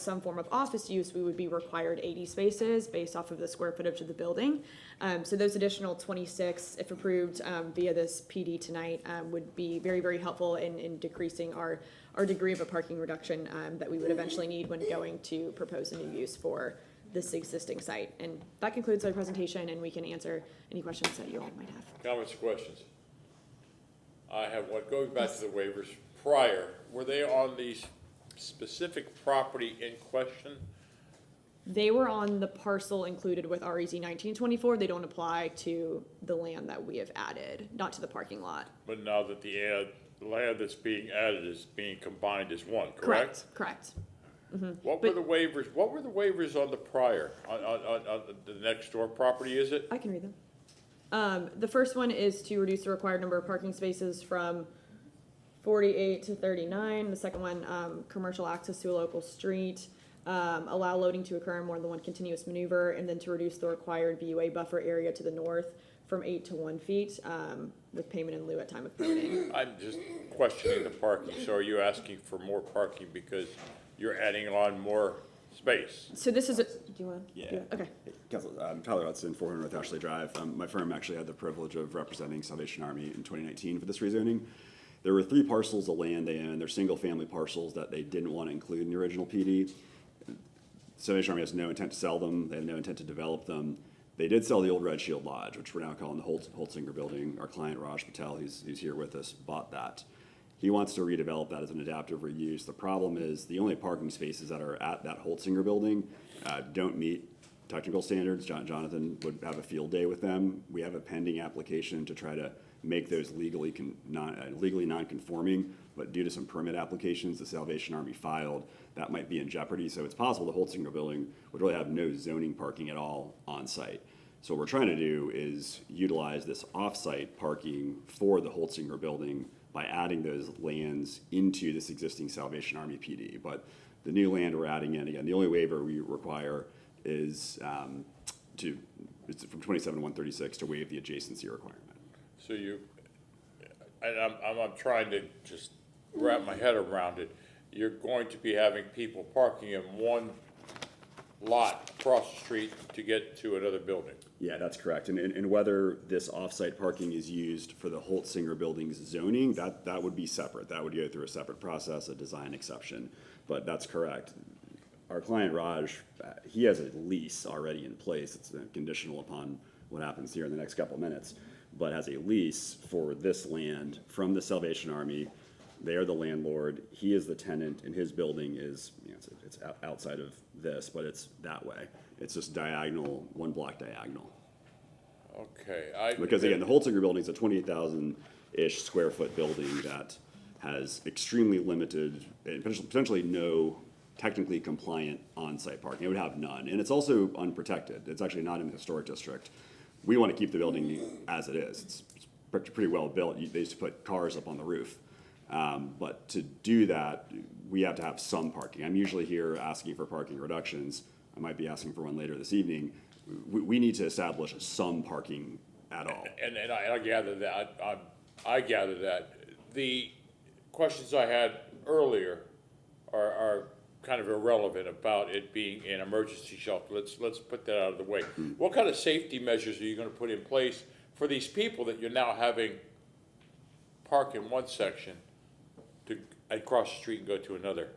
some form of office use, we would be required 80 spaces based off of the square footage of the building. So those additional 26, if approved via this PD tonight, would be very, very helpful in decreasing our degree of a parking reduction that we would eventually need when going to propose a new use for this existing site. And that concludes our presentation, and we can answer any questions that you all might have. Comments or questions? I have one. Going back to the waivers prior, were they on the specific property in question? They were on the parcel included with REZ 1924. They don't apply to the land that we have added, not to the parking lot. But now that the land that's being added is being combined as one, correct? Correct. Mm-hmm. What were the waivers on the prior, on the next door property, is it? I can read them. The first one is to reduce the required number of parking spaces from 48 to 39. The second one, commercial access to a local street, allow loading to occur in more than one continuous maneuver, and then to reduce the required VUA buffer area to the north from 8 to 1 feet, with payment in lieu at time of permitting. I'm just questioning the parking. So are you asking for more parking because you're adding on more space? So this is do you want? Yeah. Okay. Hey, Council, Tyler Hudson, 400 North Ashley Drive. My firm actually had the privilege of representing Salvation Army in 2019 for this rezoning. There were 3 parcels of land they owned. They're single-family parcels that they didn't want to include in the original PD. Salvation Army has no intent to sell them. They have no intent to develop them. They did sell the old Red Shield Lodge, which we're now calling the Holtzinger Building. Our client, Raj Patel, who's here with us, bought that. He wants to redevelop that as an adaptive reuse. The problem is the only parking spaces that are at that Holtzinger Building don't meet technical standards. Jonathan would have a field day with them. We have a pending application to try to make those legally non-conforming, but due to some permit applications the Salvation Army filed, that might be in jeopardy. So it's possible the Holtzinger Building would really have no zoning parking at all on site. So what we're trying to do is utilize this off-site parking for the Holtzinger Building by adding those lands into this existing Salvation Army PD. But the new land we're adding in, again, the only waiver we require is it's from 27-136 to waive the adjacency requirement. So I'm trying to just wrap my head around it. You're going to be having people parking in one lot across the street to get to another building. Yeah, that's correct. And whether this off-site parking is used for the Holtzinger Building's zoning, that would be separate. That would go through a separate process, a design exception. But that's correct. Our client, Raj, he has a lease already in place. It's conditional upon what happens here in the next couple minutes, but has a lease for this land from the Salvation Army. They are the landlord. He is the tenant, and his building is, it's outside of this, but it's that way. It's just diagonal, 1 block diagonal. Okay. Because again, the Holtzinger Building is a 28,000-ish square foot building that has extremely limited and potentially no technically compliant on-site parking. It would have none, and it's also unprotected. It's actually not in the historic district. We want to keep the building as it is. It's pretty well built. They used to put cars up on the roof. But to do that, we have to have some parking. I'm usually here asking for parking reductions. I might be asking for one later this evening. We need to establish some parking at all. And I gather that. I gather that. The questions I had earlier are kind of irrelevant about it being an emergency shelter. Let's put that out of the way. What kind of safety measures are you going to put in place for these people that you're now having park in one section to across the street and go to another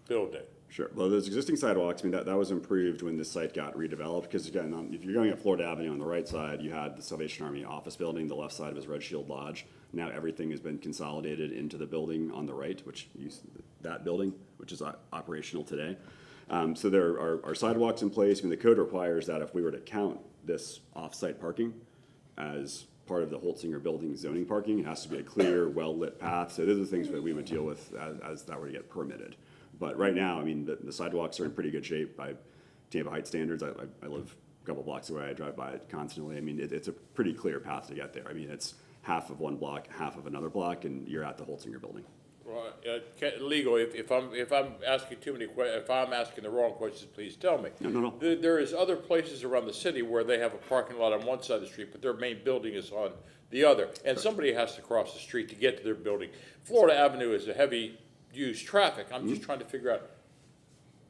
building? Sure. Well, those existing sidewalks, I mean, that was improved when this site got redeveloped, because again, if you're going up Florida Avenue on the right side, you had the Salvation Army office building. The left side was Red Shield Lodge. Now everything has been consolidated into the building on the right, that building, which is operational today. So there are sidewalks in place. I mean, the code requires that if we were to count this off-site parking as part of the Holtzinger Building zoning parking, it has to be a clear, well-lit path. So those are the things that we would deal with as that were to get permitted. But right now, I mean, the sidewalks are in pretty good shape by Tampa Heights standards. I live a couple blocks away. I drive by it constantly. I mean, it's a pretty clear path to get there. I mean, it's half of one block, half of another block, and you're at the Holtzinger Building. Well, legal. If I'm asking too many questions, if I'm asking the wrong questions, please tell me. No. There is other places around the city where they have a parking lot on one side of the street, but their main building is on the other, and somebody has to cross the street to get to their building. Florida Avenue is a heavy use traffic. I'm just trying to figure out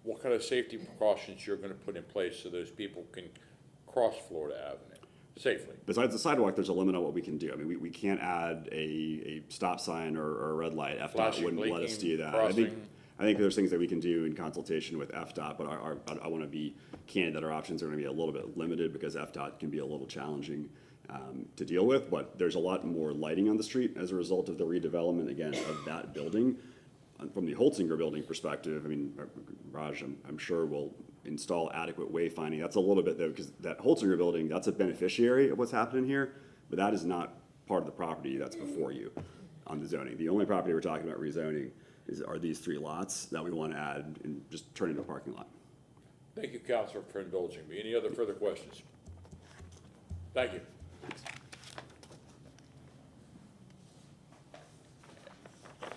what kind of safety precautions you're gonna put in place so those people can cross Florida Avenue safely. Besides the sidewalk, there's a limit on what we can do. I mean, we can't add a stop sign or a red light. FDOT Flashing, wouldn't let us blinking, do that. crossing. I think there's things that we can do in consultation with FDOT, but I want to be candid that our options are going to be a little bit limited because FDOT can be a little challenging to deal with. But there's a lot more lighting on the street as a result of the redevelopment, again, of that building. From the Holtzinger building perspective, I mean, Raj, I'm sure will install adequate wayfinding. That's a little bit though, because that Holtzinger building, that's a beneficiary of what's happening here, but that is not part of the property that's before you on the zoning. The only property we're talking about rezoning are these 3 lots that we want to add and just turn into a parking lot. Thank you, Counselor, for indulging me. Any other further questions? Thank you.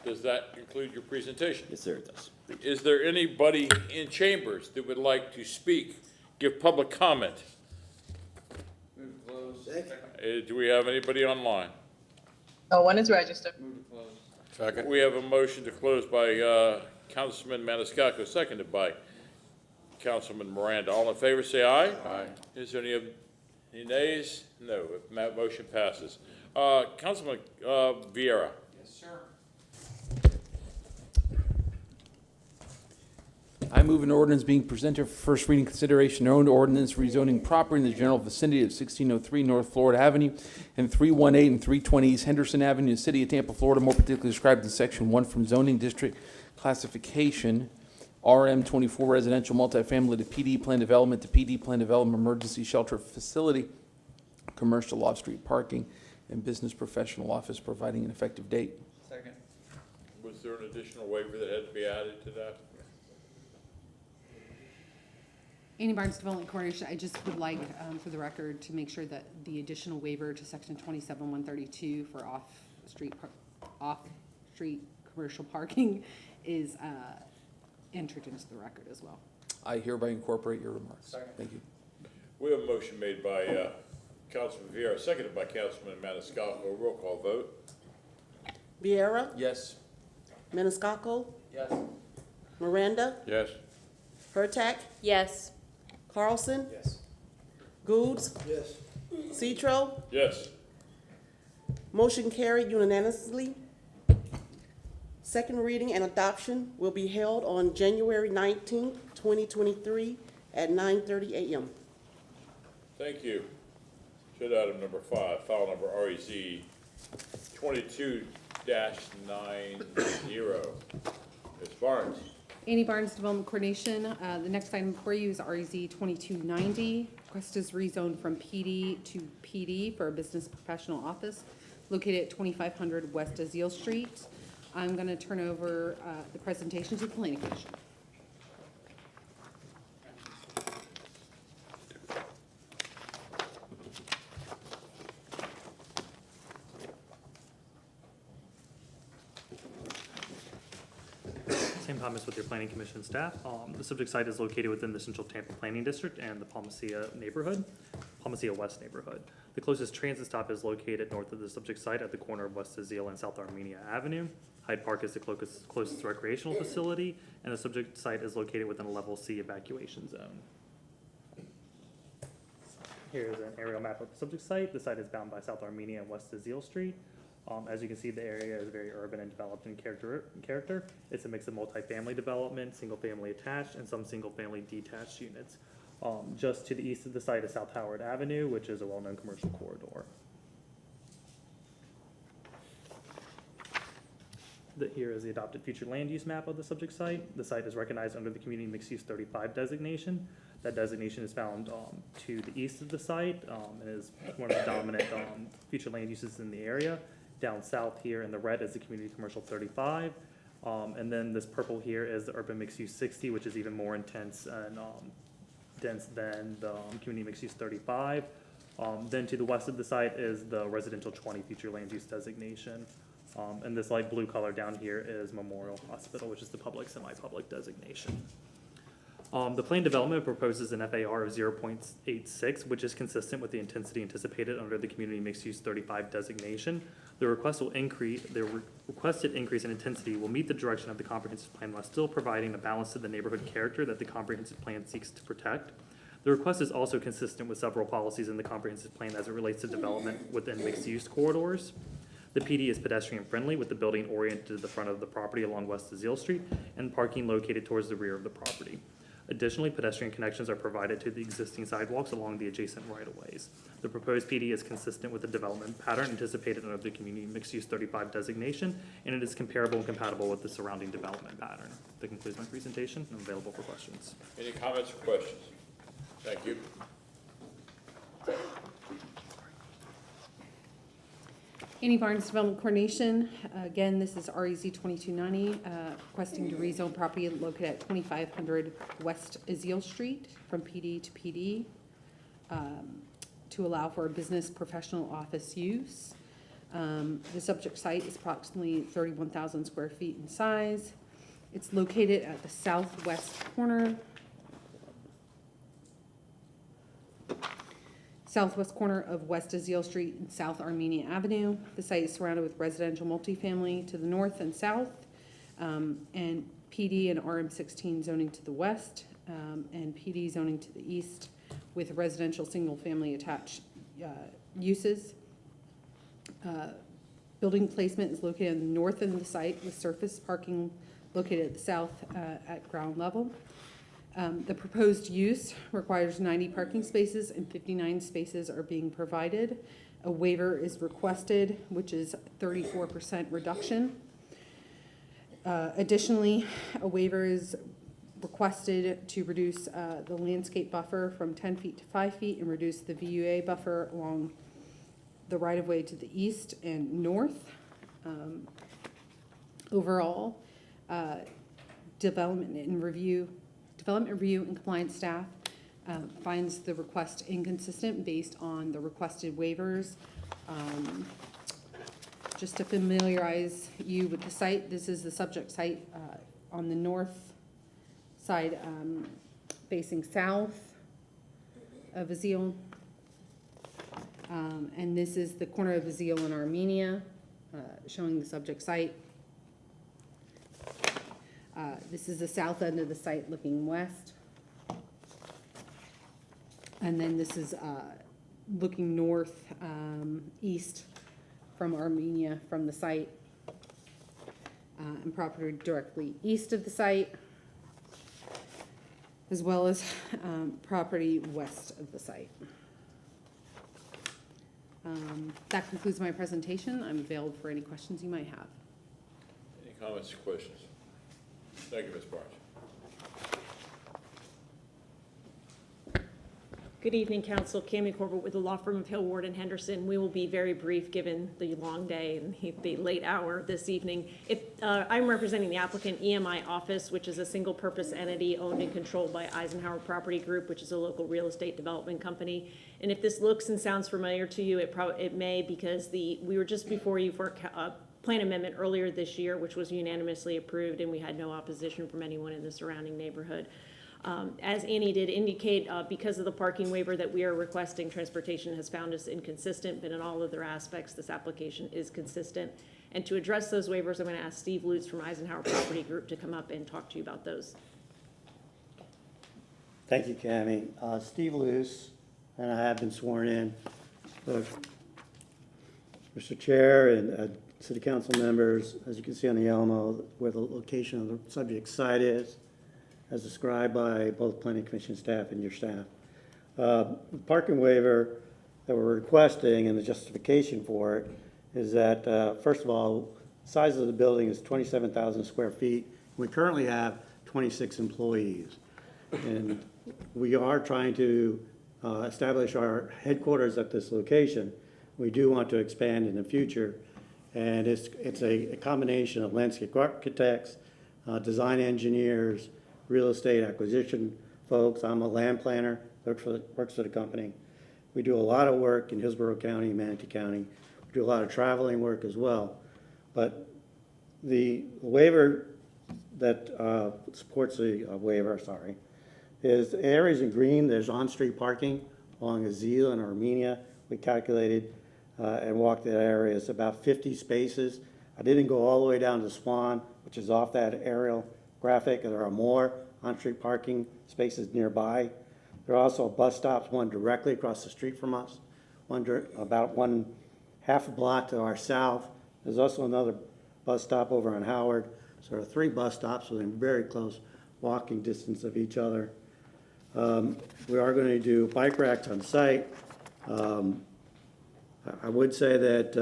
Does that conclude your presentation? Yes, sir, it does. Thank you. Is there anybody in chambers that would like to speak, give public comment? Do we have anybody online? No one is registered. Second. We have a motion to close by Councilman Maniscalco, seconded by Councilman Miranda. All in favor, say aye. Aye. Is there any nays? No. Motion passes. Councilman Vieira. Yes, sir. I move an ordinance being presented for first reading consideration, an ordinance rezoning property in the general vicinity of 1603 North Florida Avenue and 318 and 320 East Henderson Avenue in the city of Tampa, Florida, more particularly described in section 1 from zoning district classification, RM24 residential multifamily to PD plan development to PD plan development emergency shelter facility, commercial off-street parking, and business professional office, providing an effective date. Second. Was there an additional waiver that had to be added to that? Annie Barnes, Development Coordinator. I just would like, for the record, to make sure that the additional waiver to section 27-132 for off-street commercial parking is entered into the record as well. I hereby incorporate your remarks. Second. Thank you. We have a motion made by Councilman Vieira, seconded by Councilman Maniscalco. Roll call vote. Vieira, Yes. Maniscalco, Yes. Miranda, Yes. Hurtak, Yes. Carlson, Yes. Goods, Yes. Citro. Yes. Motion carried unanimously. Second reading and adoption will be held on January 19th, 2023 at 9:30 a.m. Thank you. Agenda item number 5, file number REZ 22-90. Ms. Barnes. Annie Barnes, Development Coordination. The next item before you is REZ 2290. Request is rezoned from PD to PD for a business professional office located at 2500 West Azeel Street. I'm going to turn over the presentation to the Planning Commission. Same comments with your planning commission staff. The subject site is located within the Central Tampa Planning District and the Palmacia neighborhood, Palmacia West neighborhood. The closest transit stop is located north of the subject site at the corner of West Azeel and South Armenia Avenue. Hyde Park is the closest recreational facility, and the subject site is located within a level C evacuation zone. Here's an aerial map of the subject site. The site is bound by South Armenia and West Azeel Street. As you can see, the area is very urban and developed in character. It's a mix of multifamily development, single-family attached, and some single-family detached units. Just to the east of the site is South Howard Avenue, which is a well-known commercial corridor. Here is the adopted future land use map of the subject site. The site is recognized under the Community Mixed Use 35 designation. That designation is found to the east of the site and is one of the dominant future land uses in the area. Down south here in the red is the Community Commercial 35. And then this purple here is the Urban Mixed Use 60, which is even more intense and dense than the Community Mixed Use 35. Then to the west of the site is the Residential 20 future land use designation. And this light blue color down here is Memorial Hospital, which is the public, semi-public designation. The planned development proposes an FAR of 0.86, which is consistent with the intensity anticipated under the Community Mixed-Use 35 designation. The requested increase in intensity will meet the direction of the comprehensive plan while still providing a balance to the neighborhood character that the comprehensive plan seeks to protect. The request is also consistent with several policies in the comprehensive plan as it relates to development within mixed-use corridors. The PD is pedestrian-friendly, with the building oriented to the front of the property along West Azile Street and parking located towards the rear of the property. Additionally, pedestrian connections are provided to the existing sidewalks along the adjacent right-of-ways. The proposed PD is consistent with the development pattern anticipated under the Community Mixed-Use 35 designation, and it is comparable and compatible with the surrounding development pattern. That concludes my presentation. I'm available for questions. Any comments or questions? Thank you. Annie Barnes, Development Coordination. Again, this is REZ 2290, requesting to rezone property located at 2500 West Azile Street from PD to PD to allow for a business professional office use. The subject site is approximately 31,000 square feet in size. It's located at the southwest corner of West Azile Street and South Armenia Avenue. The site is surrounded with residential multifamily to the north and south, and PD and RM16 zoning to the west, and PD zoning to the east with residential single-family attached uses. Building placement is located on the north end of the site with surface parking located at the south at ground level. The proposed use requires 90 parking spaces and 59 spaces are being provided. A waiver is requested, which is 34% reduction. Additionally, a waiver is requested to reduce the landscape buffer from 10 feet to 5 feet and reduce the VUA buffer along the right-of-way to the east and north. Overall, Development Review and Compliance staff finds the request inconsistent based on the requested waivers. Just to familiarize you with the site, this is the subject site on the north side facing south of Azile. And this is the corner of Azile and Armenia, showing the subject site. This is the south end of the site looking west. And then this is looking north, east from Armenia from the site. And property directly east of the site, as well as property west of the site. That concludes my presentation. I'm available for any questions you might have. Any comments or questions? Thank you, Ms. Barnes. Good evening, Council. Cami Corbett with the law firm of Hill, Ward & Henderson. We will be very brief given the long day and the late hour this evening. I'm representing the applicant EMI Office, which is a single-purpose entity owned and controlled by Eisenhower Property Group, which is a local real estate development company. And if this looks and sounds familiar to you, it may, because we were just before you for a plan amendment earlier this year, which was unanimously approved, and we had no opposition from anyone in the surrounding neighborhood. As Annie did indicate, because of the parking waiver that we are requesting, transportation has found us inconsistent, but in all other aspects, this application is consistent. And to address those waivers, I'm going to ask Steve Lutz from Eisenhower Property Group to come up and talk to you about those. Thank you, Cami. Steve Luce, and I have been sworn in. Mr. Chair and City Council members, as you can see on the Elmo, where the location of the subject site is, as described by both Planning Commission staff and your staff. The parking waiver that we're requesting and the justification for it is that, first of all, the size of the building is 27,000 square feet. We currently have 26 employees. And we are trying to establish our headquarters at this location. We do want to expand in the future. And it's a combination of landscape architects, design engineers, real estate acquisition folks. I'm a land planner, works for the company. We do a lot of work in Hillsborough County, Manatee County. We do a lot of traveling work as well. But the waiver that supports the waiver, is the areas in green, there's on-street parking along Azil and Armenia. We calculated and walked that area. It's about 50 spaces. I didn't go all the way down to Swan, which is off that aerial graphic. There are more on-street parking spaces nearby. There are also bus stops, one directly across the street from us, about half a block to our south. There's also another bus stop over on Howard. So there are 3 bus stops within very close walking distance of each other. We are going to do bike racks on site. I would say that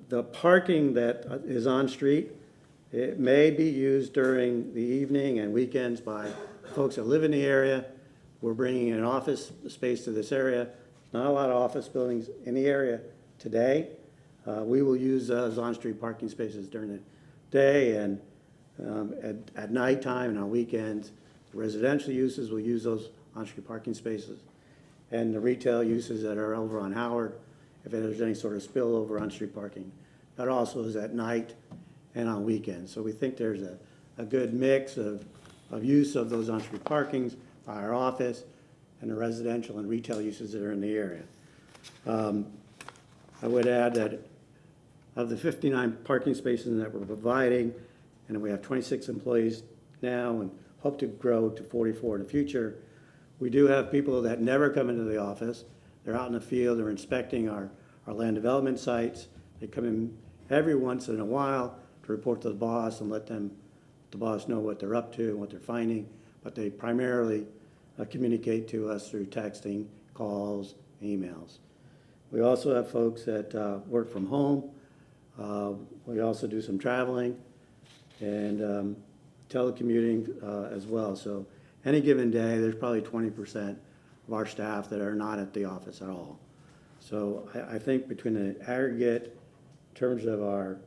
the parking that is on street, it may be used during the evening and weekends by folks that live in the area. We're bringing an office space to this area. Not a lot of office buildings in the area today. We will use those on-street parking spaces during the day and at nighttime and on weekends. Residential uses will use those on-street parking spaces. And the retail uses that are over on Howard, if there's any sort of spillover on-street parking, that also is at night and on weekends. So we think there's a good mix of use of those on-street parkings by our office and the residential and retail uses that are in the area. I would add that of the 59 parking spaces that we're providing, and we have 26 employees now and hope to grow to 44 in the future, we do have people that never come into the office. They're out in the field, they're inspecting our land development sites. They come in every once in a while to report to the boss and let the boss know what they're up to and what they're finding, but they primarily communicate to us through texting, calls, emails. We also have folks that work from home. We also do some traveling and telecommuting as well. So any given day, there's probably 20% of our staff that are not at the office at all. So I think between the aggregate in terms of our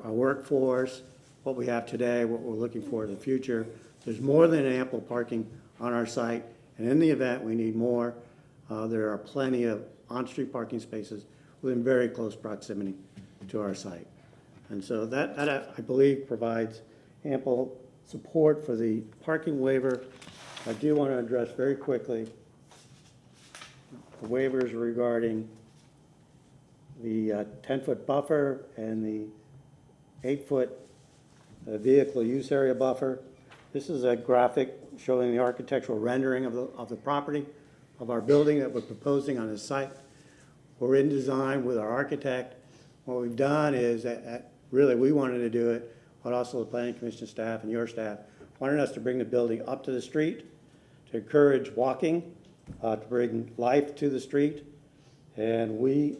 workforce, what we have today, what we're looking for in the future, there's more than ample parking on our site. And in the event we need more, there are plenty of on-street parking spaces within very close proximity to our site. And so that I believe provides ample support for the parking waiver. I do want to address very quickly the waivers regarding the 10-foot buffer and the 8-foot vehicle use area buffer. This is a graphic showing the architectural rendering of the property, of our building that we're proposing on this site. We're in design with our architect. What we've done is really we wanted to do it, but also the Planning Commission staff and your staff wanted us to bring the building up to the street, to encourage walking, to bring life to the street, and we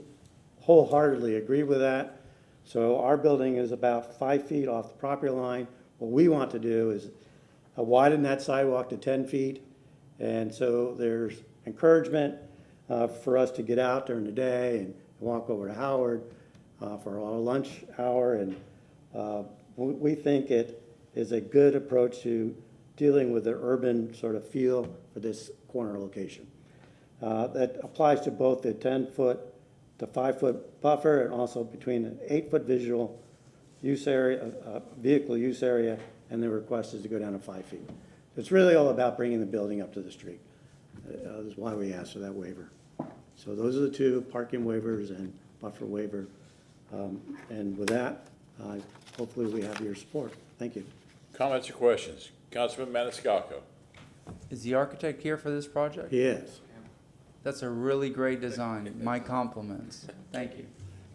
wholeheartedly agree with that. So our building is about 5 feet off the property line. What we want to do is widen that sidewalk to 10 feet, and so there's encouragement for us to get out during the day and walk over to Howard for our lunch hour, and we think it is a good approach to dealing with the urban sort of feel for this corner location. That applies to both the 10-foot to 5-foot buffer and also between an 8-foot visual use area, vehicle use area, and the request is to go down to 5 feet. It's really all about bringing the building up to the street. That's why we asked for that waiver. So those are the two, parking waivers and buffer waiver. And with that, hopefully we have your support. Thank you. Comments or questions? Councilman Maniscalco. Is the architect here for this project? Yes. That's a really great design. My compliments. Thank you.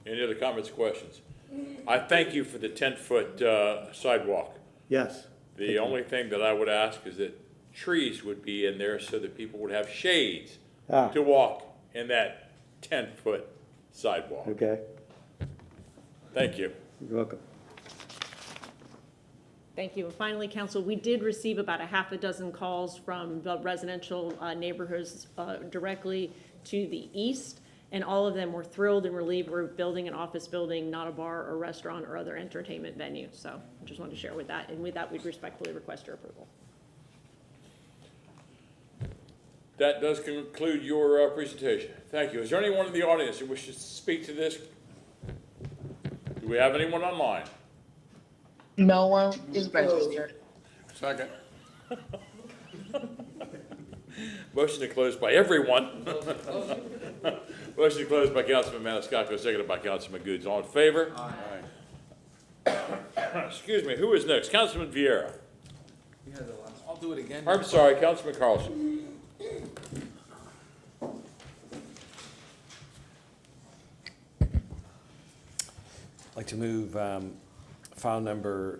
Any other comments or questions? I thank you for the 10-foot sidewalk. Yes. The only thing that I would ask is that trees would be in there so that people would have shades to walk in that 10-foot sidewalk. Okay. Thank you. You're welcome. Thank you. And finally, council, we did receive about a half a dozen calls from the residential neighborhoods directly to the east, and all of them were thrilled and relieved we're building an office building, not a bar or restaurant or other entertainment venue. So I just wanted to share with that, and with that, we'd respectfully request your approval. That does conclude your presentation. Thank you. Is there anyone in the audience who wishes to speak to this? Do we have anyone online? No one is registered. Second. Motion to close by everyone. Motion to close by Councilman Maniscalco, seconded by Councilman Goods. All in favor? Aye. Excuse me, who is next? Councilman Vieira. I'll do it again. I'm sorry, Councilman Carlson. I'd like to move file number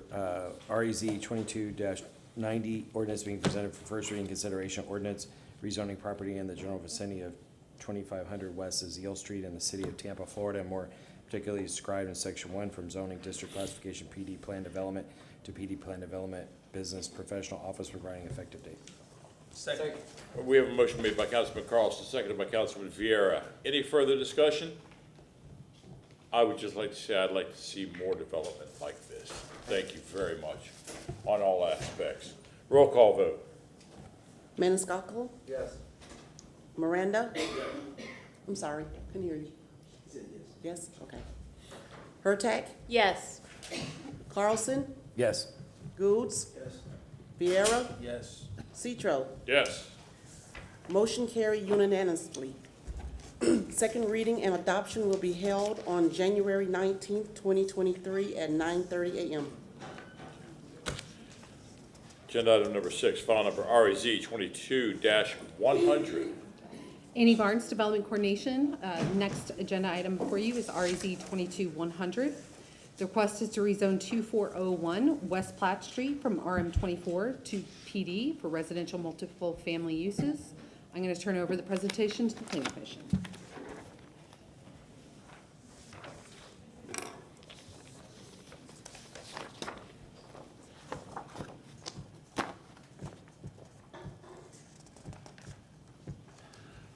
REZ 22-90, ordinance being presented for first reading consideration, ordinance rezoning property in the general vicinity of 2500 West Aziel Street in the city of Tampa, Florida, and more particularly described in section 1 from zoning district classification PD plan development to PD plan development business professional office regarding effective date. Second. We have a motion made by Councilman Carlson, seconded by Councilman Vieira. Any further discussion? I would just like to say I'd like to see more development like this. Thank you very much on all aspects. Roll call vote. Maniscalco? Yes. Miranda? I'm sorry, couldn't hear you. Yes, okay. Hurtak? Yes. Carlson? Yes. Goods? Vieira? Yes. Citro? Yes. Motion carried unanimously. Second reading and adoption will be held on January 19th, 2023 at 9:30 a.m. Agenda item number 6, file number REZ 22-100. Annie Barnes, Development Coordination. Next agenda item before you is REZ 22-100. The request is to rezone 2401 West Platte Street from RM24 to PD for residential multiple family uses. I'm going to turn over the presentation to the Planning Commission.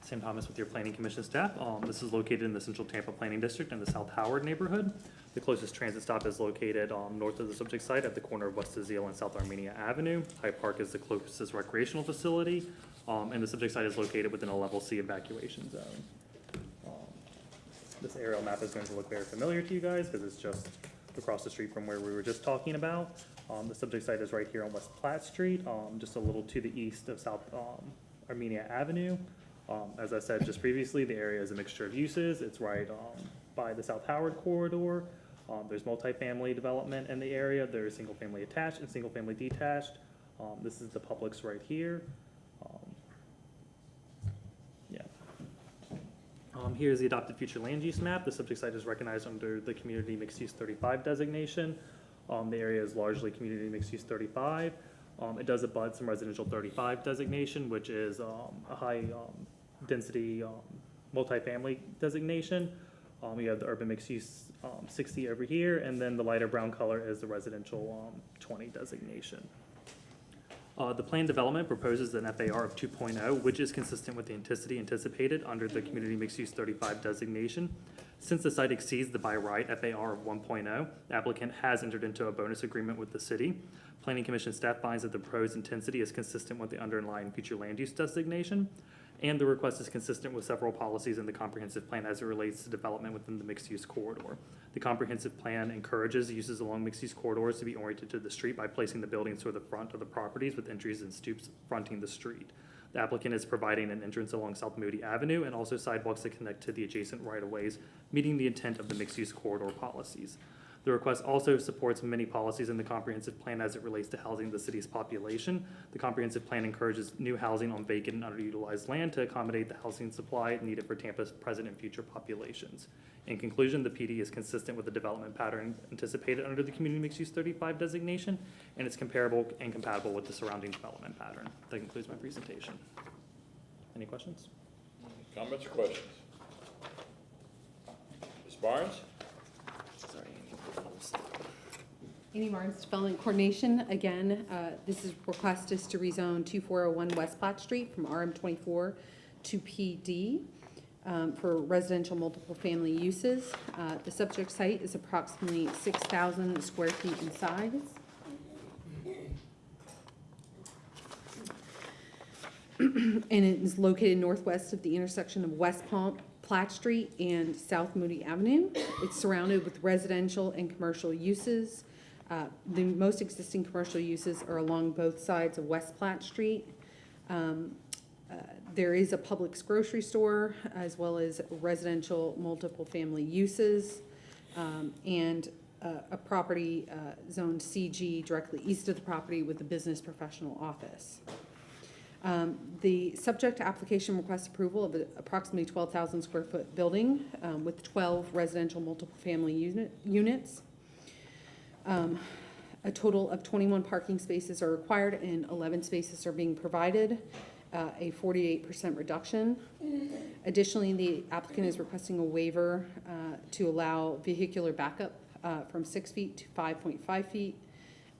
Sam Thomas with your Planning Commission staff. This is located in the Central Tampa Planning District in the South Howard neighborhood. The closest transit stop is located north of the subject site at the corner of West Aziel and South Armenia Avenue. Hyde Park is the closest recreational facility, and the subject site is located within a level C evacuation zone. This aerial map is going to look very familiar to you guys because it's just across the street from where we were just talking about. The subject site is right here on West Platte Street, just a little to the east of South Armenia Avenue. As I said just previously, the area is a mixture of uses. It's right by the South Howard corridor. There's multifamily development in the area. There's single family attached and single family detached. This is the Publix right here. Here's the adopted future land use map. The subject site is recognized under the Community Mixed Use 35 designation. The area is largely Community Mixed Use 35. It does abut some residential 35 designation, which is a high density multifamily designation. You have the urban mixed use 60 over here, and then the lighter brown color is the residential 20 designation. The planned development proposes an FAR of 2.0, which is consistent with the intensity anticipated under the Community Mixed Use 35 designation. Since the site exceeds the by right FAR of 1.0, the applicant has entered into a bonus agreement with the city. Planning Commission staff finds that the proposed intensity is consistent with the underlying future land use designation, and the request is consistent with several policies in the comprehensive plan as it relates to development within the mixed-use corridor. The comprehensive plan encourages uses along mixed-use corridors to be oriented to the street by placing the buildings toward the front of the properties with entries and stoops fronting the street. The applicant is providing an entrance along South Moody Avenue and also sidewalks that connect to the adjacent right-of-ways, meeting the intent of the mixed-use corridor policies. The request also supports many policies in the comprehensive plan as it relates to housing the city's population. The comprehensive plan encourages new housing on vacant and underutilized land to accommodate the housing supply needed for Tampa's present and future populations. In conclusion, the PD is consistent with the development pattern anticipated under the Community Mixed Use 35 designation, and it's comparable and compatible with the surrounding development pattern. That concludes my presentation. Any questions? Comments or questions? Ms. Barnes? Annie Barnes, Development Coordination. Again, this is request is to rezone 2401 West Platte Street from RM24 to PD for residential multiple family uses. The subject site is approximately 6,000 square feet in size. And it is located northwest of the intersection of West Platte Street and South Moody Avenue. It's surrounded with residential and commercial uses. The most existing commercial uses are along both sides of West Platte Street. There is a Publix grocery store, as well as residential multiple family uses, and a property zoned CG directly east of the property with a business professional office. The subject application requests approval of approximately 12,000 square foot building with 12 residential multiple family units. A total of 21 parking spaces are required and 11 spaces are being provided, a 48% reduction. Additionally, the applicant is requesting a waiver to allow vehicular backup from 6 feet to 5.5 feet.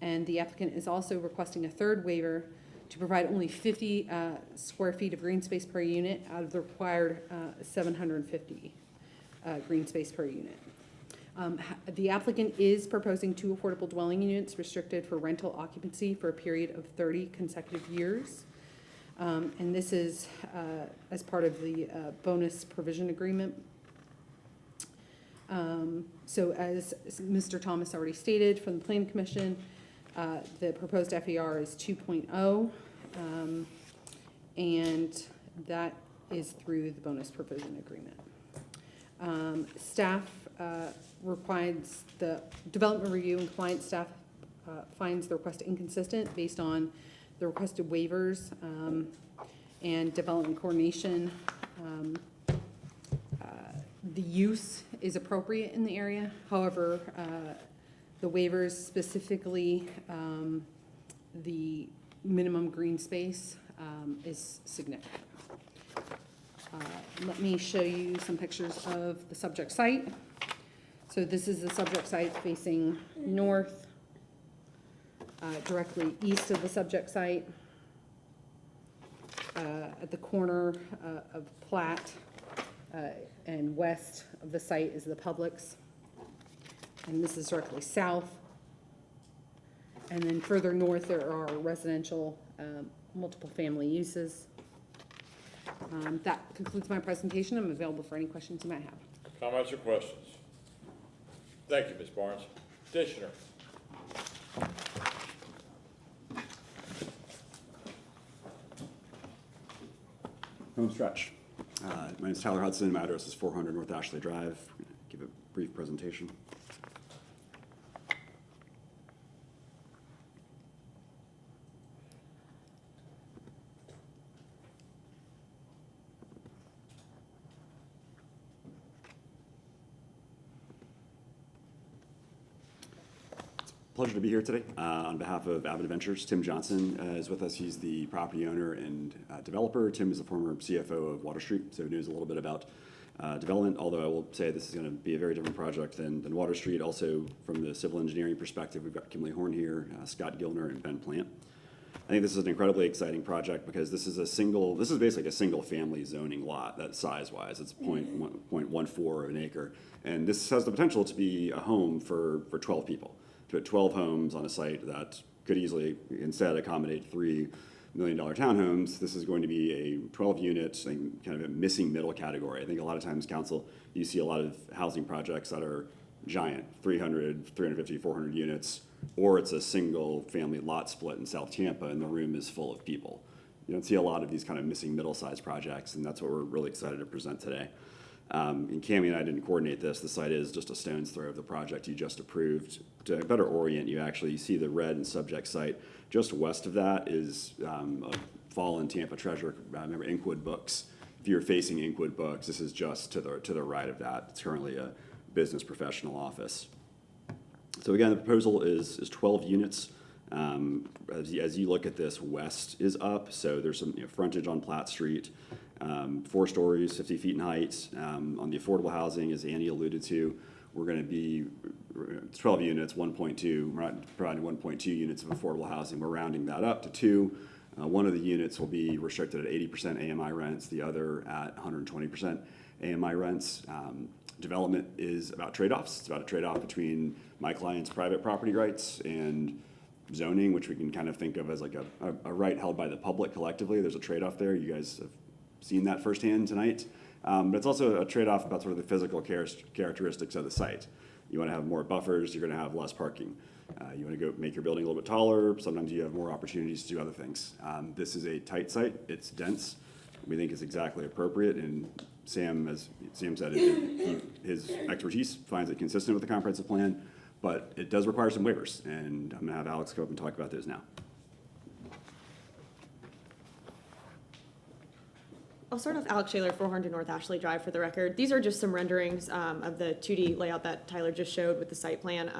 And the applicant is also requesting a third waiver to provide only 50 square feet of green space per unit out of the required 750 green space per unit. The applicant is proposing 2 affordable dwelling units restricted for rental occupancy for a period of 30 consecutive years. And this is as part of the bonus provision agreement. So as Mr. Thomas already stated from the Planning Commission, the proposed FAR is 2.0, and that is through the bonus provision agreement. Staff requires the development review and compliance staff finds the request inconsistent based on the requested waivers and development coordination. The use is appropriate in the area. However, the waivers, specifically the minimum green space, is significant. Let me show you some pictures of the subject site. So this is the subject site facing north, directly east of the subject site. At the corner of Platt and west of the site is the Publix. And this is directly south. And then further north, there are residential multiple family uses. That concludes my presentation. I'm available for any questions you might have. Comments or questions? Thank you, Ms. Barnes. Petitioner. Home stretch. My name is Tyler Hudson. My address is 400 North Ashley Drive. I'm going to give a brief presentation. Pleasure to be here today. On behalf of Avid Ventures, Tim Johnson is with us. He's the property owner and developer. Tim is the former CFO of Water Street, so he knows a little bit about development, although I will say this is going to be a very different project than Water Street. Also, from the civil engineering perspective, we've got Kimberly Horn here, Scott Gilner, and Ben Plant. I think this is an incredibly exciting project because this is basically a single family zoning lot, that size-wise. It's 0.14 of an acre. And this has the potential to be a home for 12 people. To put 12 homes on a site that could easily instead accommodate $3 million townhomes. This is going to be a 12-unit, kind of a missing middle category. I think a lot of times, council, you see a lot of housing projects that are giant, 300, 350, 400 units, or it's a single family lot split in South Tampa and the room is full of people. You don't see a lot of these kind of missing middle-sized projects, and that's what we're really excited to present today. And Cami and I didn't coordinate this. The site is just a stone's throw of the project you just approved. To better orient you, actually, you see the red and subject site. Just west of that is a fallen Tampa treasure. Remember Inkwood Books. If you're facing Inkwood Books, this is just to the right of that. It's currently a business professional office. So again, the proposal is 12 units. As you look at this, west is up. So there's some frontage on Platt Street. 4 stories, 50 feet in height. On the affordable housing, as Annie alluded to, we're going to be 12 units, 1.2. We're not providing 1.2 units of affordable housing. We're rounding that up to 2. One of the units will be restricted at 80% AMI rents, the other at 120% AMI rents. Development is about trade-offs. It's about a trade-off between my client's private property rights and zoning, which we can kind of think of as like a right held by the public collectively. There's a trade-off there. You guys have seen that firsthand tonight. But it's also a trade-off about sort of the physical characteristics of the site. You want to have more buffers, you're going to have less parking. You want to go make your building a little bit taller, sometimes you have more opportunities to do other things. This is a tight site, it's dense. we think is exactly appropriate, and Sam, as Sam said, his expertise finds it consistent with the comprehensive plan, but it does require some waivers, and I'm gonna have Alex come up and talk about those now. I'll start off Alex Shaler, 400 North Ashley Drive for the record. These are just some renderings of the 2D layout that Tyler just showed with the site plan.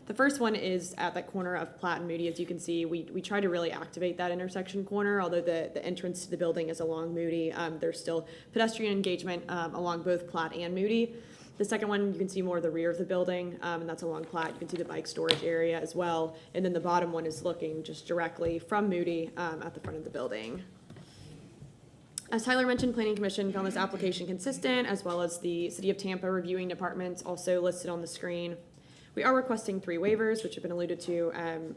The first one is at that corner of Platt and Moody. As you can see, we try to really activate that intersection corner, although the entrance to the building is along Moody. There's still pedestrian engagement along both Platt and Moody. The second one, you can see more of the rear of the building, and that's along Platt. You can see the bike storage area as well. And then the bottom one is looking just directly from Moody at the front of the building. As Tyler mentioned, Planning Commission found this application consistent, as well as the City of Tampa reviewing departments also listed on the screen. We are requesting 3 waivers, which have been alluded to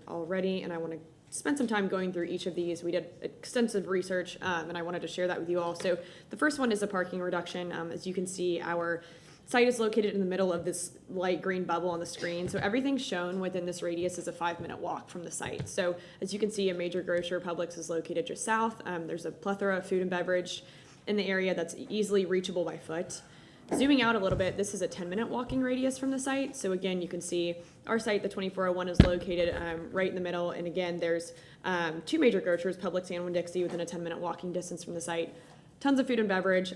already, and I want to spend some time going through each of these. We did extensive research, and I wanted to share that with you all. So the first one is a parking reduction. As you can see, our site is located in the middle of this light green bubble on the screen. So everything shown within this radius is a 5-minute walk from the site. So as you can see, a major grocer, Publix, is located just south. There's a plethora of food and beverage in the area that's easily reachable by foot. Zooming out a little bit, this is a 10-minute walking radius from the site. So again, you can see our site, the 2401, is located right in the middle. And again, there's 2 major grocers, Publix and Winn-Dixie, within a 10-minute walking distance from the site. Tons of food and beverage,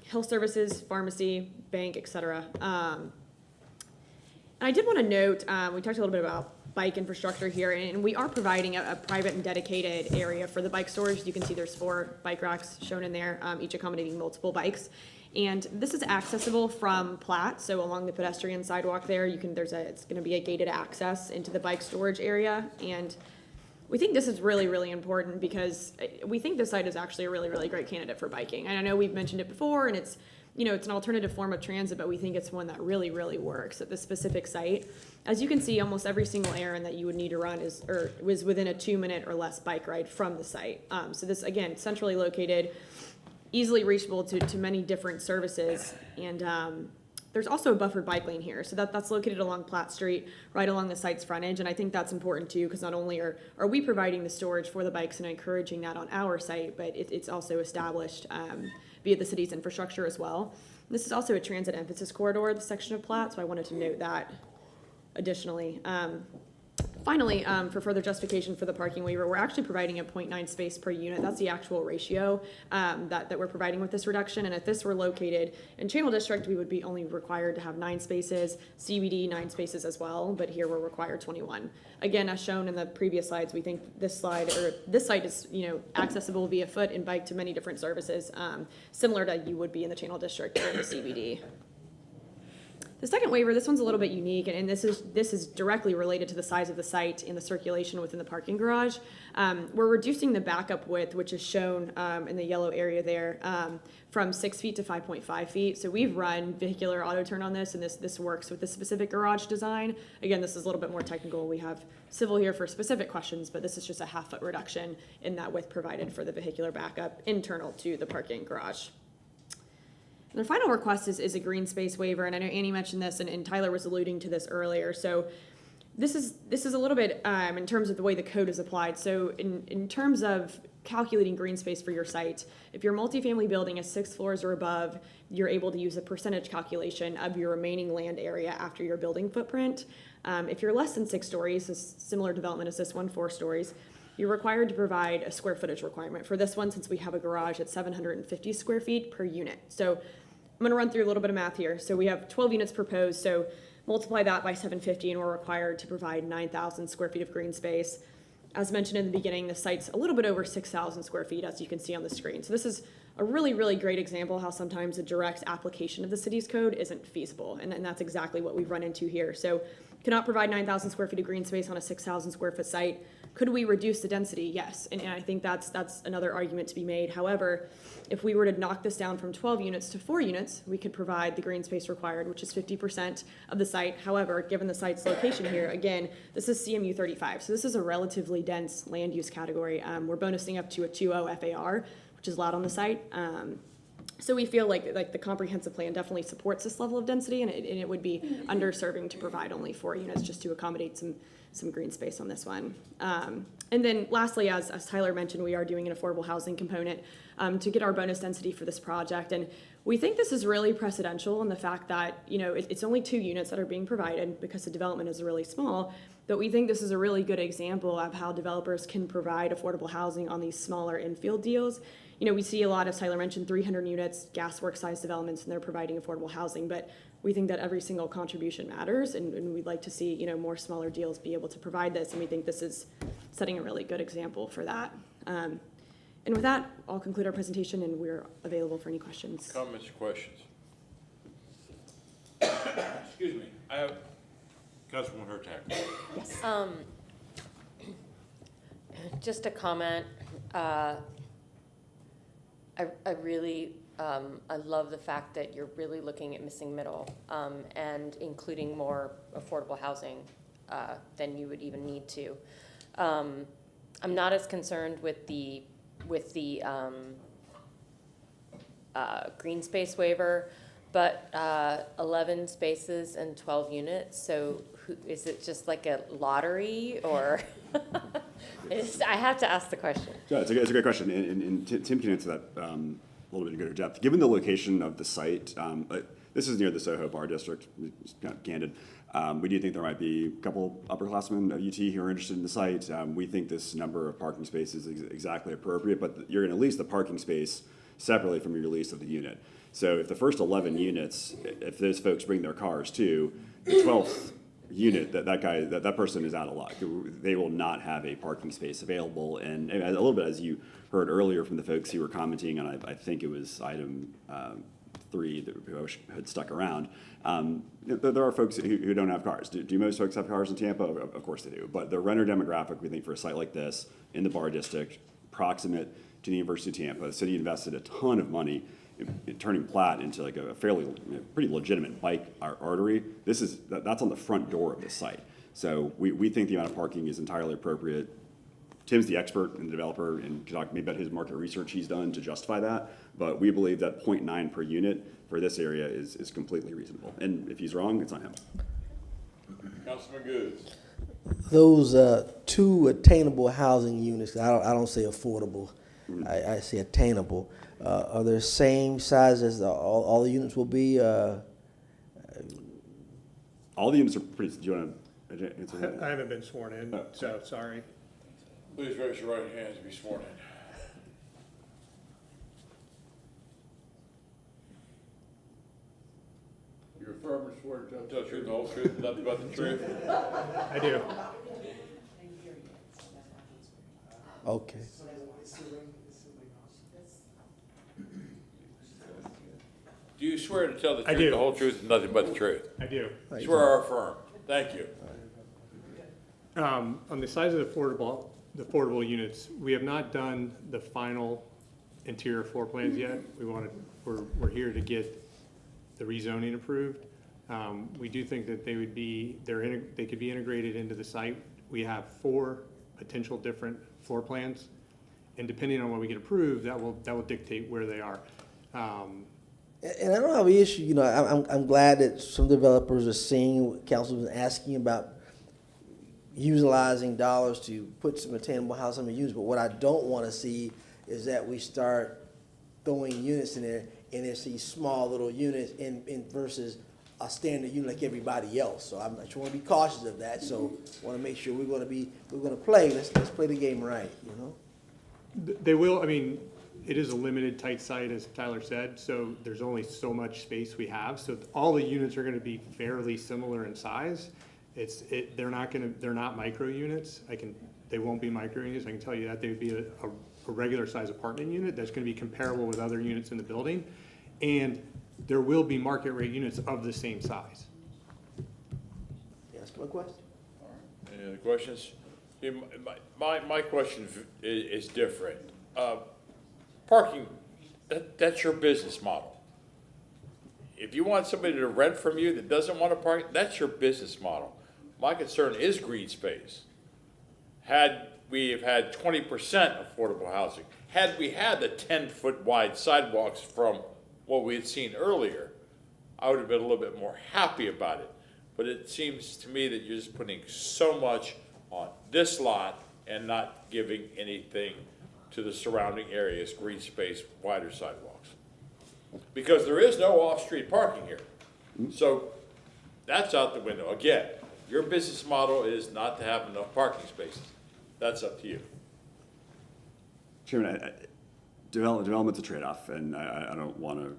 health services, pharmacy, bank, etc. And I did want to note, we talked a little bit about bike infrastructure here, and we are providing a private and dedicated area for the bike storage. You can see there's 4 bike racks shown in there, each accommodating multiple bikes. And this is accessible from Platt, so along the pedestrian sidewalk there, it's going to be a gated access into the bike storage area. And we think this is really, really important because we think this site is actually a really, really great candidate for biking. And I know we've mentioned it before, and it's an alternative form of transit, but we think it's one that really, really works at this specific site. As you can see, almost every single errand that you would need to run was within a 2-minute or less bike ride from the site. So this, again, centrally located, easily reachable to many different services. And there's also a buffered bike lane here. So that's located along Platt Street, right along the site's frontage. And I think that's important too, because not only are we providing the storage for the bikes and encouraging that on our site, but it's also established via the city's infrastructure as well. This is also a transit emphasis corridor, the section of Platt, so I wanted to note that additionally. Finally, for further justification for the parking waiver, we're actually providing a 0.9 space per unit. That's the actual ratio that we're providing with this reduction. And if this were located in Channel District, we would be only required to have 9 spaces, CBD 9 spaces as well, but here we're required 21. Again, as shown in the previous slides, we think this site is accessible via foot and bike to many different services, similar to you would be in the Channel District or in the CBD. The second waiver, this one's a little bit unique, and this is directly related to the size of the site and the circulation within the parking garage. We're reducing the backup width, which is shown in the yellow area there, from 6 feet to 5.5 feet. So we've run vehicular auto turn on this, and this works with the specific garage design. Again, this is a little bit more technical. We have civil here for specific questions, but this is just a half-foot reduction in that width provided for the vehicular backup internal to the parking garage. And the final request is a green space waiver, and I know Annie mentioned this, and Tyler was alluding to this earlier. So this is a little bit in terms of the way the code is applied. So in terms of calculating green space for your site, if your multifamily building is 6 floors or above, you're able to use a percentage calculation of your remaining land area after your building footprint. If you're less than 6 stories, a similar development as this one, 4 stories, you're required to provide a square footage requirement. For this one, since we have a garage at 750 square feet per unit. So I'm going to run through a little bit of math here. So we have 12 units proposed, so multiply that by 750, and we're required to provide 9,000 square feet of green space. As mentioned in the beginning, the site's a little bit over 6,000 square feet, as you can see on the screen. So this is a really, really great example how sometimes a direct application of the city's code isn't feasible, and that's exactly what we've run into here. So cannot provide 9,000 square feet of green space on a 6,000 square foot site. Could we reduce the density? Yes, and I think that's another argument to be made. However, if we were to knock this down from 12 units to 4 units, we could provide the green space required, which is 50% of the site. However, given the site's location here, again, this is CMU 35, so this is a relatively dense land use category. We're bonusing up to a 2.0 FAR, which is allowed on the site. So we feel like the comprehensive plan definitely supports this level of density, and it would be underserving to provide only 4 units just to accommodate some some green space on this one. And then lastly, as Tyler mentioned, we are doing an affordable housing component to get our bonus density for this project. And we think this is really precedential in the fact that, you know, it's only 2 units that are being provided because the development is really small. But we think this is a really good example of how developers can provide affordable housing on these smaller infield deals. You know, we see a lot, as Tyler mentioned, 300 units, gasworks size developments, and they're providing affordable housing. But we think that every single contribution matters, and we'd like to see, you know, more smaller deals be able to provide this. And we think this is setting a really good example for that. And with that, I'll conclude our presentation, and we're available for any questions. Comments or questions? Excuse me, I have Councilwoman Hurtak. Yes. Just a comment. I really, I love the fact that you're really looking at missing middle and including more affordable housing than you would even need to. I'm not as concerned with the green space waiver, but 11 spaces and 12 units. So is it just like a lottery, or? I have to ask the question. Yeah, it's a great question, and Tim can answer that a little bit in greater depth. Given the location of the site, this is near the Soho Bar District, just kind of candid. We do think there might be a couple upperclassmen of UT who are interested in the site. We think this number of parking spaces is exactly appropriate, but you're going to lease the parking space separately from your lease of the unit. So if the first 11 units, if those folks bring their cars too, the 12th unit, that person is out of luck. They will not have a parking space available. And a little bit, as you heard earlier from the folks who were commenting on, I think it was item 3 who had stuck around. There are folks who don't have cars. Do most folks have cars in Tampa? Of course they do. But the renter demographic, we think, for a site like this in the Bar District, proximate to the University of Tampa, the city invested a ton of money in turning Platt into like a fairly, pretty legitimate bike artery. That's on the front door of this site. So we think the amount of parking is entirely appropriate. Tim's the expert and the developer, and can talk maybe about his market research he's done to justify that. But we believe that 0.9 per unit for this area is completely reasonable. And if he's wrong, it's on him. Councilman Goods. Those 2 attainable housing units, I don't say affordable, I say attainable. Are they the same size as all the units will be? All the units are pretty. Do you want to answer that? I haven't been sworn in, so sorry. Please raise your right hand to be sworn in. You affirm or swear to tell the truth, the whole truth, and nothing but the truth? I do. Okay. Do you swear to tell the I truth, do. the whole truth, and nothing but the truth? I do. Swear or affirm. Thank you. On the size of the affordable units, we have not done the final interior floor plans yet. We're here to get the rezoning approved. We do think that they could be integrated into the site. We have 4 potential different floor plans, and depending on what we get approved, that will dictate where they are. And I don't have an issue, you know, I'm glad that some developers are seeing what council was asking about, utilizing dollars to put some attainable housing use. But what I don't want to see is that we start throwing units in there and there's these small little units in versus a standard unit like everybody else. So I just want to be cautious of that. So I want to make sure we're going to play. Let's play the game right, you know. They will. I mean, it is a limited, tight site, as Tyler said. So there's only so much space we have. So all the units are going to be fairly similar in size. They're not micro units. They won't be micro units. I can tell you that. They would be a regular size apartment unit that's going to be comparable with other units in the building, and there will be market rate units of the same size. Ask my question. Any other questions? My question is different. Parking, that's your business model. If you want somebody to rent from you that doesn't want to park, that's your business model. My concern is green space. Had we have had 20% affordable housing, had we had the 10-foot wide sidewalks from what we had seen earlier, I would have been a little bit more happy about it. But it seems to me that you're just putting so much on this lot and not giving anything to the surrounding areas, green space, wider sidewalks. Because there is no off-street parking here. So that's out the window. Again, your business model is not to have enough parking spaces. That's up to you. Chairman, development's a trade-off, and I don't want to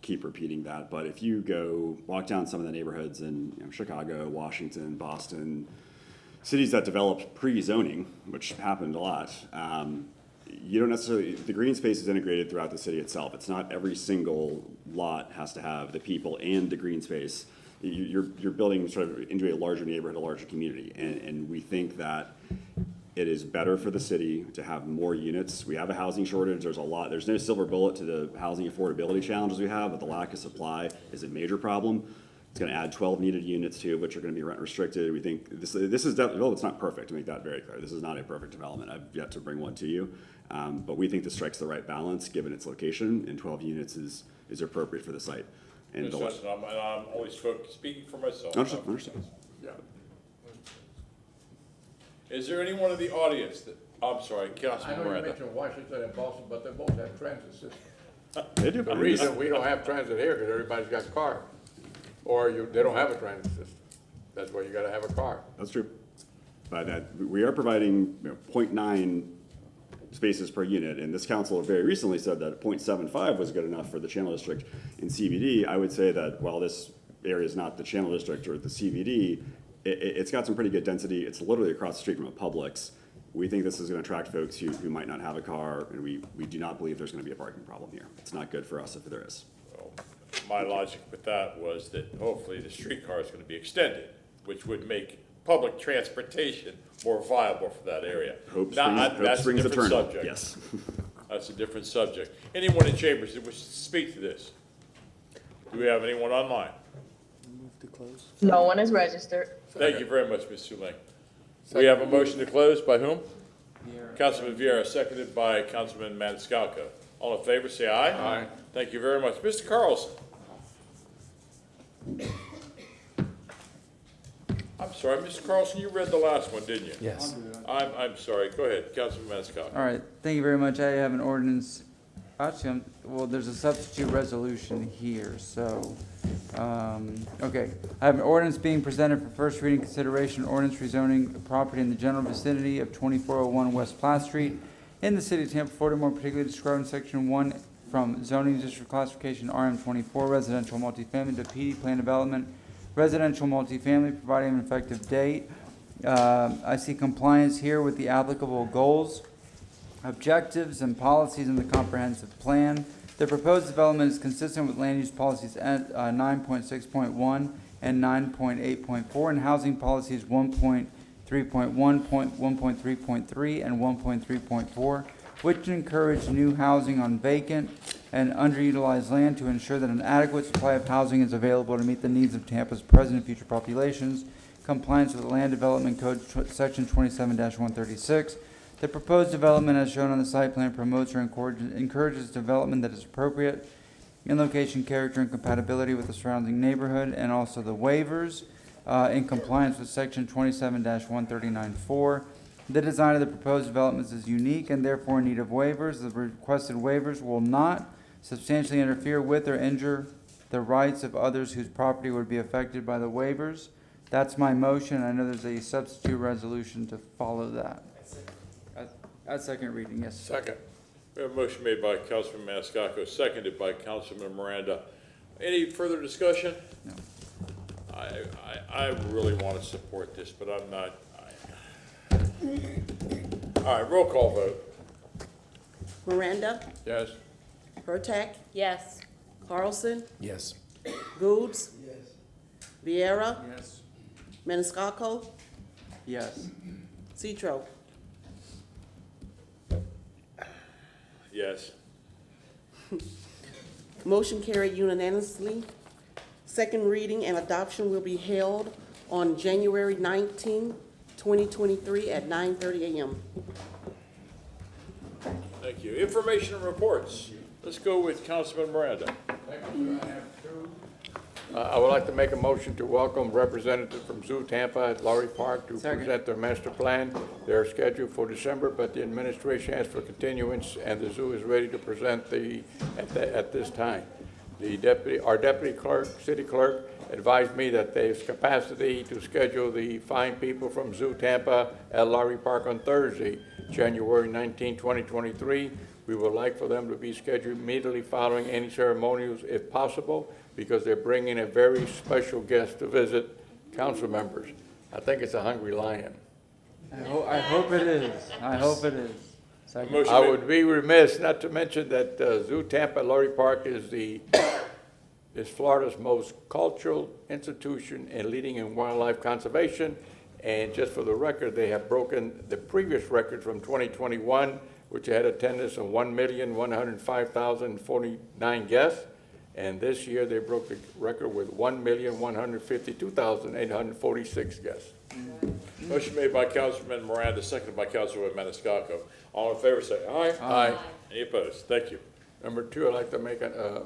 keep repeating that, but if you go walk down some of the neighborhoods in Chicago, Washington, Boston, cities that developed pre-zoning, which happened a lot, you don't necessarily, the green space is integrated throughout the city itself. It's not every single lot has to have the people and the green space. You're building sort of into a larger neighborhood, a larger community, and we think that it is better for the city to have more units. We have a housing shortage. There's no silver bullet to the housing affordability challenges we have, but the lack of supply is a major problem. It's going to add 12 needed units too, which are going to be rent restricted. We think this is definitely, it's not perfect, to make that very clear. This is not a perfect development. I've yet to bring one to you. But we think this strikes the right balance given its location, and 12 units is appropriate for the site. And Listen, I'm only speaking for myself. Understand. Yeah. Is there anyone in the audience that, I'm sorry, I Councilman know you Miranda? mentioned Washington and Boston, but they both have transit systems. They do. The reason we don't have transit here, because everybody's got a car, or they don't have a transit system. That's why you gotta have a car. That's true. But we are providing 0.9 spaces per unit, and this council very recently said that 0.75 was good enough for the Channel District in CBD. I would say that while this area is not the Channel District or the CBD, it's got some pretty good density. It's literally across the street from a Publix. We think this is going to attract folks who might not have a car, and we do not believe there's going to be a parking problem here. It's not good for us if there is. Well, my logic with that was that hopefully the streetcar is going to be extended, which would make public transportation more viable for that area. Hope That's a springs different eternal. subject. Yes. That's a different subject. Anyone in chambers that wishes to speak to this? Do we have anyone online? No one is registered. Thank you very much, Ms. Suling. We have a motion to close by whom? Councilman Vieira, seconded by Councilman Maniscalco. All in favor, say aye. Aye. Thank you very much. Mr. Carlson. I'm sorry, Mr. Carlson, you read the last one, didn't you? Yes. I'm sorry. Go ahead, Councilman Maniscalco. All right, thank you very much. I have an ordinance, actually, well, there's a substitute resolution here, so, okay. I have an ordinance being presented for first reading consideration, ordinance rezoning property in the general vicinity of 2401 West Platt Street in the city of Tampa, Florida, more particularly described in section 1 from zoning district classification RM24 residential multifamily to PD plan development residential multifamily, providing an effective date. I see compliance here with the applicable goals, objectives, and policies in the comprehensive plan. The proposed development is consistent with land use policies at 9.6.1 and 9.8.4 and housing policies 1.3.1, 1.3.3, and 1.3.4, which encourage new housing on vacant and underutilized land to ensure that an adequate supply of housing is available to meet the needs of Tampa's present and future populations. Compliance with the Land Development Code, Section 27-136. The proposed development, as shown on the site plan, promotes or encourages development that is appropriate in location, character, and compatibility with the surrounding neighborhood, and also the waivers in compliance with Section 27-139-4. The design of the proposed developments is unique and therefore in need of waivers. The requested waivers will not substantially interfere with or injure the rights of others whose property would be affected by the waivers. That's my motion. I know there's a substitute resolution to follow that. At second reading, yes. Second. We have a motion made by Councilman Maniscalco, seconded by Councilman Miranda. Any further discussion? No. I really want to support this, but I'm not. All right, roll call vote. Miranda, Yes. Pertak, Yes. Carlson, Yes. Goods, Vieira, Yes. Maniscalco, Yes. Citro. Yes. Motion carried unanimously. Second reading and adoption will be held on January 19, 2023 at 9:30 a.m. Thank you. Information and reports. Let's go with Councilman Miranda. Thank you. I have two. I would like to make a motion to welcome representatives from Zoo Tampa at Lowry Park to Second. present their master plan. They're scheduled for December, but the administration asked for continuance, and the zoo is ready to present at this time. Our deputy clerk, city clerk, advised me that there's capacity to schedule the fine people from Zoo Tampa at Lowry Park on Thursday, January 19, 2023. We would like for them to be scheduled immediately following any ceremonials if possible, because they're bringing a very special guest to visit council members. I think it's a hungry lion. I hope it is. I hope it is. Second. Motion I made- would be remiss not to mention that Zoo Tampa at Lowry Park is Florida's most cultural institution and leading in wildlife conservation. And just for the record, they have broken the previous record from 2021, which had attendance of 1,105,049 guests. And this year, they broke the record with 1,152,846 guests. Motion made by Councilman Miranda, seconded by Councilman Maniscalco. All in favor, say aye. Aye. Any opposed? Thank you. Number two, I'd like to make a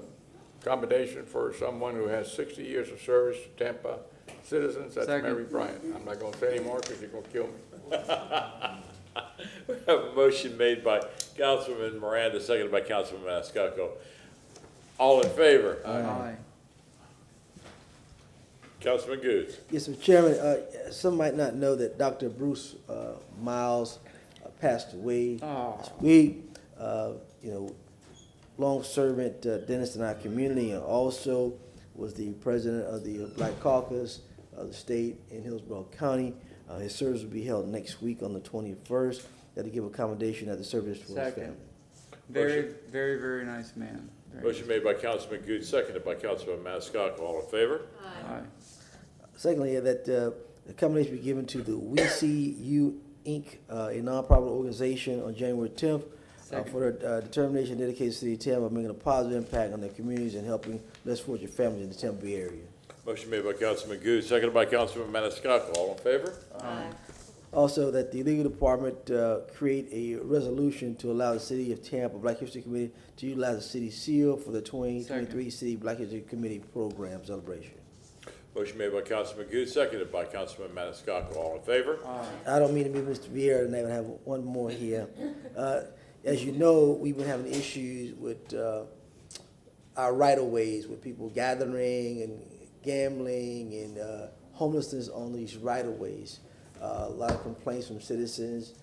commendation for someone who has 60 years of service to Tampa citizens. That's Second. Mary Bryant. I'm not gonna say anymore because you're gonna kill me. We have a motion made by Councilman Miranda, seconded by Councilman Maniscalco. All in favor? Aye. Councilman Goods. Yes, Mr. Chairman, some might not know that Dr. Bruce Miles passed away this week. Long-serving dentist in our community, and also was the president of the Black Caucus of the state in Hillsborough County. His service will be held next week on the 21st. Got to give a commendation at the service for his Second. family. Very, very, very nice man. Very Motion made by Councilman Goods, seconded by Councilman Maniscalco. All in favor? Aye. Secondly, that the commendation be given to the We See You, Inc., a nonprofit organization on January 10th for their determination and dedication to the city of Tampa, making a positive impact on their communities and helping less fortunate families in the Tampa Bay area. Motion made by Councilman Goods, seconded by Councilman Maniscalco. All in favor? Aye. Also, that the legal department create a resolution to allow the City of Tampa Black History Committee to utilize the city seal for the 2023 City Black History Committee program celebration. Motion made by Councilman Goods, seconded by Councilman Maniscalco. All in favor? I don't mean to be Mr. Vieira, and I would have one more here. As you know, we've been having issues with our right-of-ways, with people gathering and gambling and homelessness on these right-of-ways. A lot of complaints from citizens.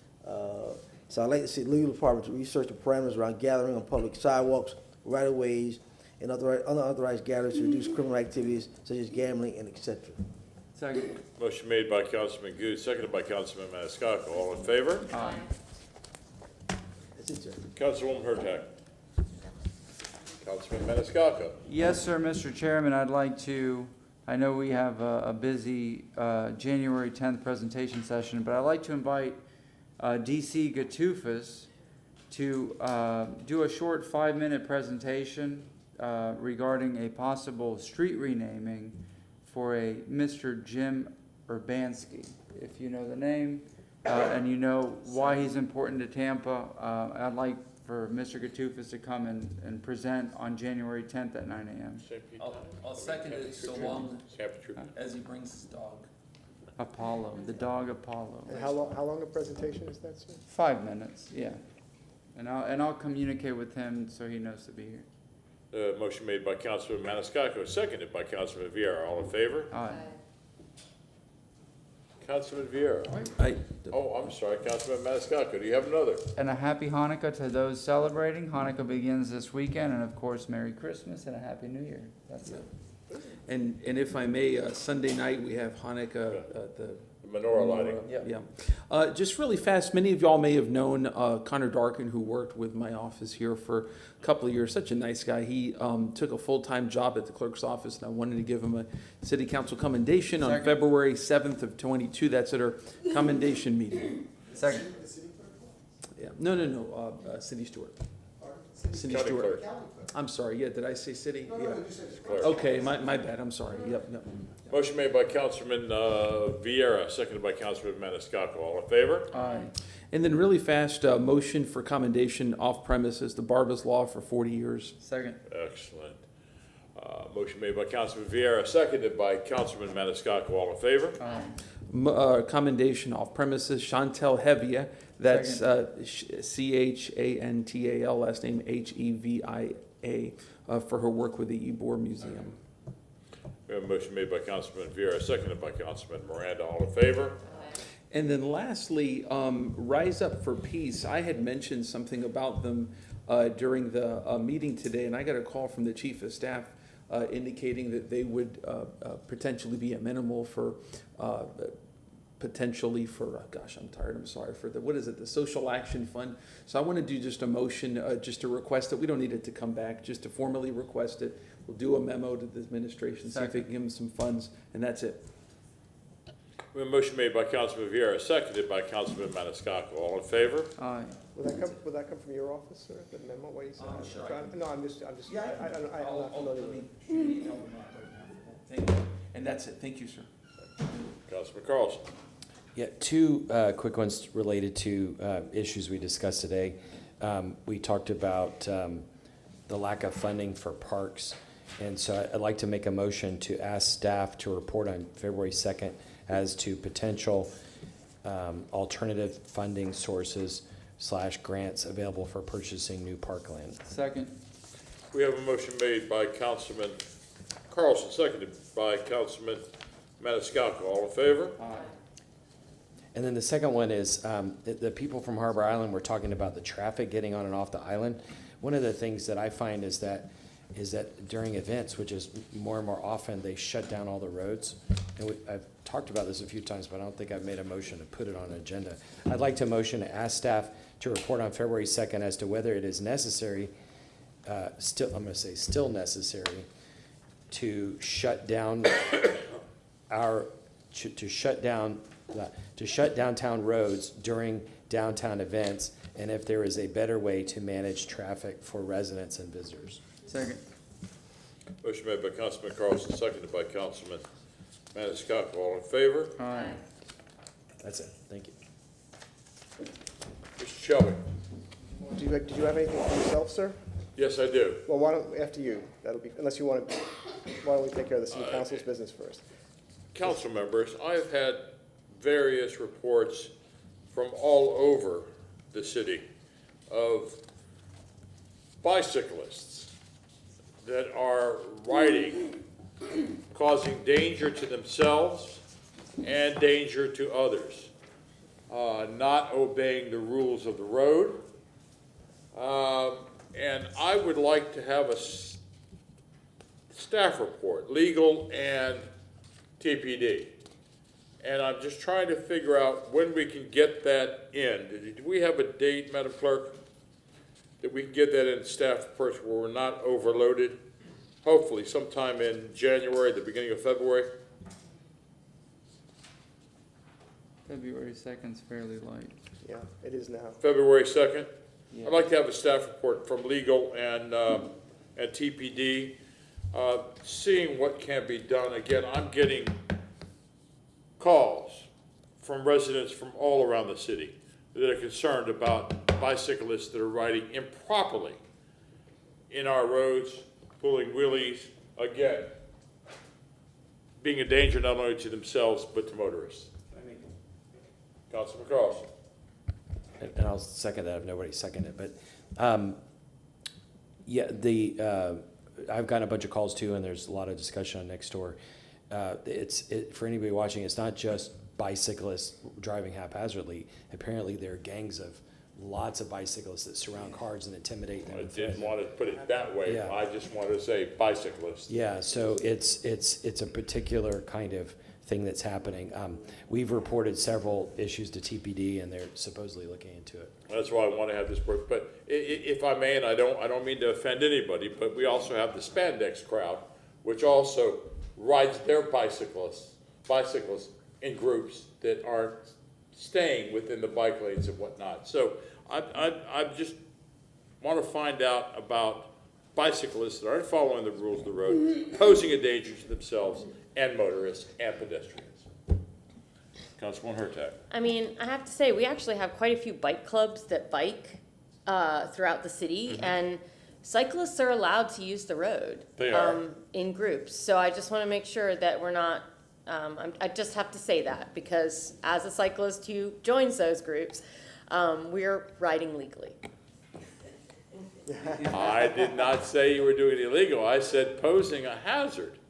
So I'd like to see the legal department to research the parameters around gathering on public sidewalks, right-of-ways, and unauthorized gatherings to reduce criminal activities such as gambling and et cetera. Second. Motion made by Councilman Goods, seconded by Councilman Maniscalco. All in favor? Aye. That's it, sir. Councilwoman Hurtak. Councilman Maniscalco. Yes, sir, Mr. Chairman, I'd like to, I know we have a busy January 10th presentation session, but I'd like to invite DC Gatufas to do a short 5-minute presentation regarding a possible street renaming for a Mr. Jim Urbanski. If you know the name and you know why he's important to Tampa, I'd like for Mr. Gatufas to come and present on January 10th at 9 a.m. I'll second it so long as he brings his dog. Apollo, the dog Apollo. And how long a presentation is that, sir? 5 minutes, yeah. And I'll communicate with him so he knows to be here. Motion made by Councilman Maniscalco, seconded by Councilman Vieira. All in favor? Aye. Councilman Vieira. Oh, I'm sorry, Councilman Maniscalco. Do you have another? And a happy Hanukkah to those celebrating. Hanukkah begins this weekend, and of course, Merry Christmas and a Happy New Year. That's it. And if I may, Sunday night, we have Hanukkah, the Menorah lighting. Yeah. Just really fast, many of y'all may have known Connor Darkin, who worked with my office here for a couple of years. Such a nice guy. He took a full-time job at the clerk's office, and I wanted to give him a city council commendation on February 7th of 22. That's at our commendation meeting. Second. Yeah. No. City steward. City County steward. clerk. I'm sorry. Yeah, did I say city? Yeah. Clerk. Okay, my bad. I'm sorry. Yep. Motion made by Councilman Vieira, seconded by Councilman Maniscalco. All in favor? Aye. And then really fast, motion for commendation off premises, the Barba's Law for 40 years. Second. Excellent. Motion made by Councilman Vieira, seconded by Councilman Maniscalco. All in favor? Commendation off premises, Chantel Hevia, that's Chantal, last name Hevia, for her work with the Ybor Museum. We have a motion made by Councilman Vieira, seconded by Councilman Miranda. All in favor? And then lastly, Rise Up for Peace. I had mentioned something about them during the meeting today, and I got a call from the Chief of Staff indicating that they would potentially be amenable for, gosh, I'm tired, I'm sorry, for the Social Action Fund. So I want to do just a motion, just to request it. We don't need it to come back, just to formally request it. We'll do a memo to the administration, see if they can give them some funds, and that's it. We have a motion made by Councilman Vieira, seconded by Councilman Maniscalco. All in favor? Aye. Would that come from your office, sir, the memo, what you said? No, I'm just, I'm not familiar with it. Thank you. And that's it. Thank you, sir. Councilman Carlson. Yeah, two quick ones related to issues we discussed today. We talked about the lack of funding for parks, and so I'd like to make a motion to ask staff to report on February 2nd as to potential alternative funding sources / grants available for purchasing new parkland. Second. We have a motion made by Councilman Carlson, seconded by Councilman Maniscalco. All in favor? Aye. And then the second one is the people from Harbor Island were talking about the traffic getting on and off the island. One of the things that I find is that during events, which is more and more often, they shut down all the roads. And I've talked about this a few times, but I don't think I've made a motion to put it on an agenda. I'd like to motion to ask staff to report on February 2nd as to whether it is necessary, still necessary, to shut down to shut downtown roads during downtown events, and if there is a better way to manage traffic for residents and visitors. Second. Motion made by Councilman Carlson, seconded by Councilman Maniscalco. All in favor? Aye. That's it. Thank you. Mr. Shelby. Did you have anything for yourself, sir? Yes, I do. Well, why don't, after you, that'll be, unless you want to, why don't we take care of the city council's business first? Council members, I've had various reports from all over the city of bicyclists that are riding, causing danger to themselves and danger to others, not obeying the rules of the road. And I would like to have a staff report, legal and TPD. And I'm just trying to figure out when we can get that in. Do we have a date, Madam Clerk, that we can get that in staff first where we're not overloaded? Hopefully sometime in January, the beginning of February. February 2nd's fairly light. Yeah, it is now. February 2nd? Yeah. I'd like to have a staff report from legal and TPD, seeing what can be done. Again, I'm getting calls from residents from all around the city that are concerned about bicyclists that are riding improperly in our roads, pulling wheelies, again, being a danger not only to themselves but to motorists. Councilman Carlson. And I'll second that if nobody seconded it. But yeah, I've gotten a bunch of calls too, and there's a lot of discussion on Nextdoor. For anybody watching, it's not just bicyclists driving haphazardly. Apparently, there are gangs of lots of bicyclists that surround cars and intimidate them. I didn't want to put it that way. Yeah. I just wanted to say bicyclists. Yeah, so it's a particular kind of thing that's happening. We've reported several issues to TPD, and they're supposedly looking into it. That's why I want to have this work. But if I may, and I don't mean to offend anybody, but we also have the spandex crowd, which also rides their bicyclists in groups that are staying within the bike lanes and whatnot. So I just want to find out about bicyclists that aren't following the rules of the road, posing a danger to themselves and motorists and pedestrians. Councilwoman Hurtak. I mean, I have to say, we actually have quite a few bike clubs that bike throughout the city, and cyclists are allowed to use the road. They are. In groups. So I just want to make sure that we're not, I just have to say that because as a cyclist who joins those groups, we're riding legally. I did not say you were doing it illegal. I said posing a hazard.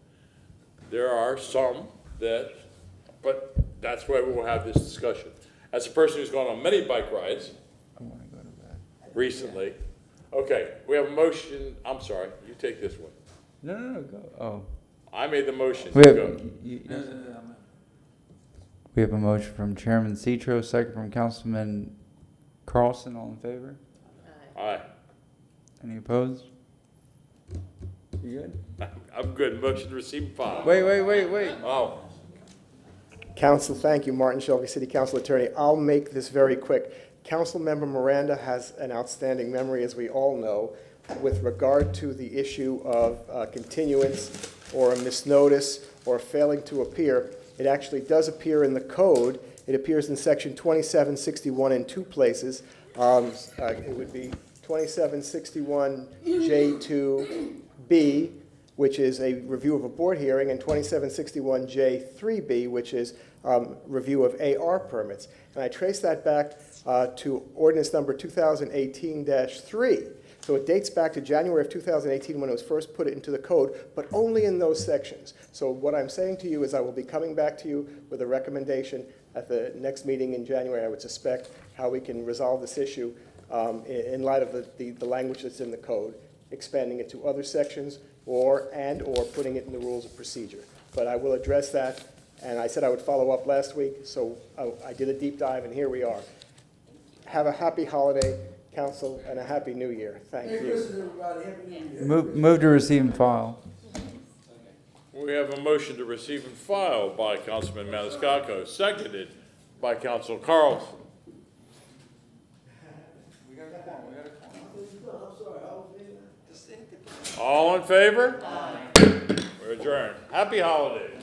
There are some that, but that's why we'll have this discussion. As a person who's gone on many bike rides recently, okay, we have a motion. I'm sorry, you take this one. No, go. Oh. I made the motion. We have, Go. we have a motion from Chairman Citro, second from Councilman Carlson. All in favor? Aye. Any opposed? You good? I'm good. Motion to receive and file. Wait. Oh. Council, thank you. Martin Shelby, City Council Attorney. I'll make this very quick. Councilmember Miranda has an outstanding memory, as we all know, with regard to the issue of continuance or a misnotice or failing to appear. It actually does appear in the code. It appears in section 2761 in two places. It would be 2761J2B, which is a review of a board hearing, and 2761J3B, which is review of AR permits. And I trace that back to ordinance number 2018-3. So it dates back to January of 2018 when it was first put into the code, but only in those sections. So what I'm saying to you is I will be coming back to you with a recommendation at the next meeting in January, I would suspect, how we can resolve this issue in light of the language that's in the code, expanding it to other sections or putting it in the rules of procedure. But I will address that, and I said I would follow up last week, so I did a deep dive, and here we are. Have a happy holiday, Council, and a happy New Year. Thank you. Move to receive and file. We have a motion to receive and file by Councilman Maniscalco, seconded by Council Carlson. All in favor? We're adjourned. Happy holidays.